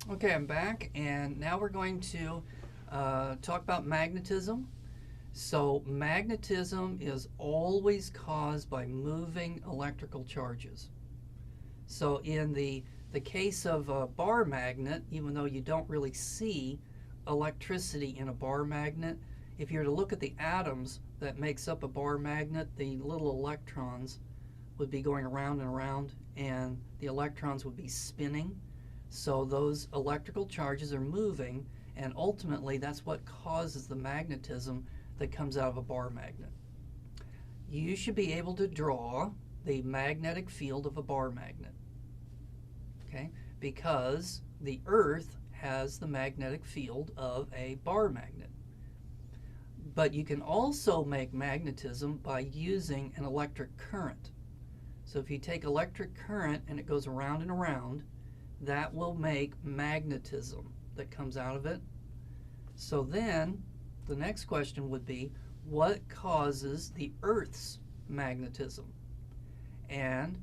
Okay, I'm back, and now we're going to talk about magnetism. So, magnetism is always caused by moving electrical charges. So, in the case of a bar magnet, even though you don't really see electricity in a bar magnet, if you were to look at the atoms that makes up a bar magnet, the little electrons would be going around and around, and the electrons would be spinning. So those electrical charges are moving, and ultimately that's what causes the magnetism that comes out of a bar magnet. You should be able to draw the magnetic field of a bar magnet, okay? Because the Earth has the magnetic field of a bar magnet. But you can also make magnetism by using an electric current. So if you take electric current and it goes around and around, that will make magnetism that comes out of it. So then the next question would be, what causes the Earth's magnetism? And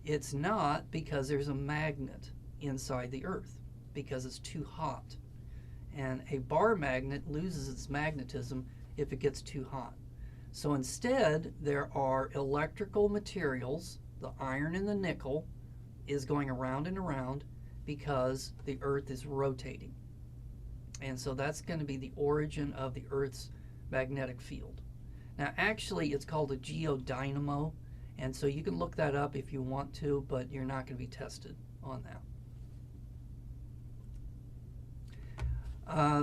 it's not because there's a magnet inside the Earth, because it's too hot. And a bar magnet loses its magnetism if it gets too hot. So instead, there are electrical materials, the iron and the nickel, is going around and around because the Earth is rotating. And so that's going to be the origin of the Earth's magnetic field. Now, actually, it's called a geodynamo, and so you can look that up if you want to, but you're not going to be tested on that.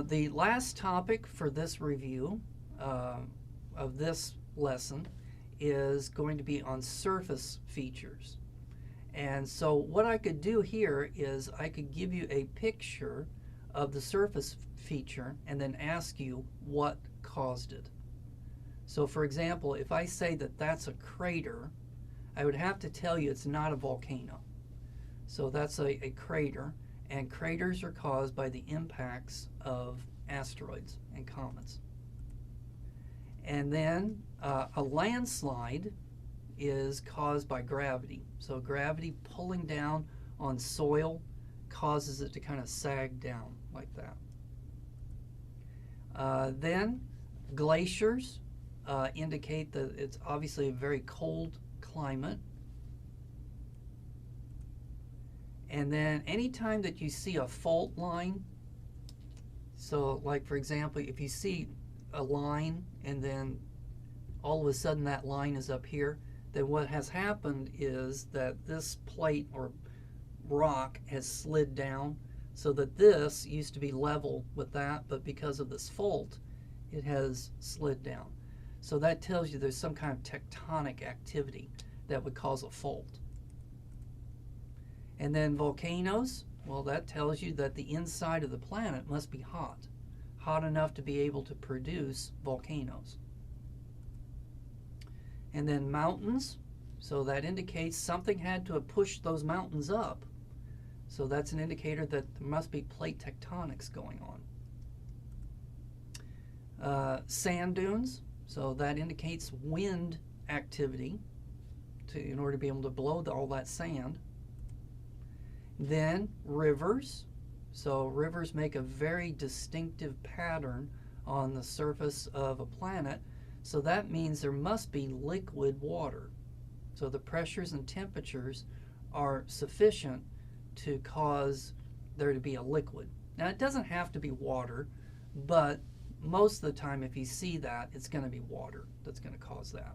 The last topic for this review of this lesson is going to be on surface features. And so what I could do here is I could give you a picture of the surface feature and then ask you what caused it. So for example, if I say that that's a crater, I would have to tell you it's not a volcano. So that's a crater, and craters are caused by the impacts of asteroids and comets. And then a landslide is caused by gravity. So gravity pulling down on soil causes it to kind of sag down like that. Then glaciers indicate that it's obviously a very cold climate. And then anytime that you see a fault line, so like for example, if you see a line and then all of a sudden that line is up here, then what has happened is that this plate or rock has slid down so that this used to be level with that, but because of this fault, it has slid down. So that tells you there's some kind of tectonic activity that would cause a fault. And then volcanoes, well, that tells you that the inside of the planet must be hot, hot enough to be able to produce volcanoes. And then mountains, so that indicates something had to have pushed those mountains up. So that's an indicator that there must be plate tectonics going on. Sand dunes, so that indicates wind activity in order to be able to blow all that sand. Then rivers, so rivers make a very distinctive pattern on the surface of a planet. So that means there must be liquid water. So the pressures and temperatures are sufficient to cause there to be a liquid. Now it doesn't have to be water, but most of the time if you see that, it's going to be water that's going to cause that.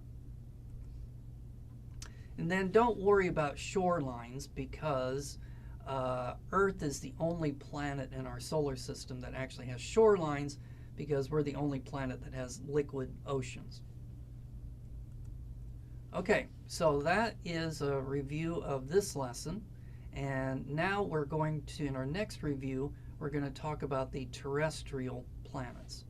And then don't worry about shorelines, because Earth is the only planet in our solar system that actually has shorelines, because we're the only planet that has liquid oceans. Okay, so that is a review of this lesson, and now we're going to, in our next review, we're going to talk about the terrestrial planets.